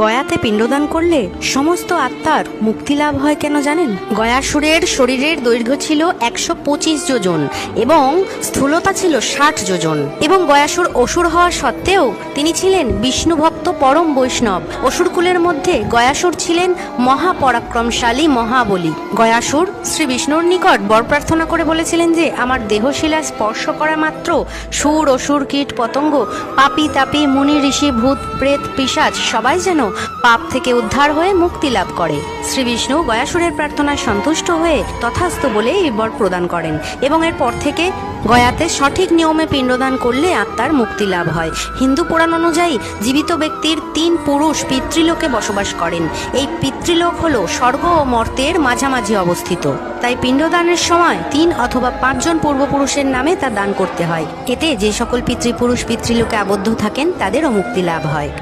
গয়াতে পিণ্ডদান করলে সমস্ত আত্মার মুক্তি লাভ হয় কেন জানেন? গয়াসুরের শরীরের দৈর্ঘ্য ছিল 125 যোজন এবং স্থূলতা ছিল 60 যোজন, এবং গয়াসুর অসুর হওয়া সত্ত্বেও তিনি ছিলেন বিষ্ণুভক্ত পরম বৈষ্ণব। অসুরকুলের মধ্যে গয়াসুর ছিলেন মহাপরাক্রমশালী মহাবলী। গয়াসুর শ্রী বিষ্ণুর নিকট বর প্রার্থনা করে বলেছিলেন যে আমার দেহশিলা স্পর্শ করা মাত্র সুর অসুর কীট পতঙ্গ পাপি তাপি মুনি ঋষি ভূত প্রেত পিশাচ সবাই যেন পাপ থেকে উদ্ধার হয়ে মুক্তি লাভ করে। শ্রী বিষ্ণু গয়াসুরের প্রার্থনায় সন্তুষ্ট হয়ে তথাস্তু বলে এই বর প্রদান করেন, এবং এরপর থেকে গয়াতে সঠিক নিয়মে পিণ্ডদান করলে আত্মার মুক্তি লাভ হয়। হিন্দু পুরাণ অনুযায়ী জীবিত ব্যক্তির 3 পুরুষ পিতৃলোকে বসবাস করেন। এই পিতৃলোক হলো স্বর্গ ও মর্তের মাঝামাঝি অবস্থিত। তাই পিণ্ডদানের সময় 3 অথবা 5 জন পূর্বপুরুষের নামে তা দান করতে হয়। এতে যে সকল পিতৃপুরুষ পিতৃলোকে আবদ্ধ থাকেন তাদেরও মুক্তি লাভ হয়।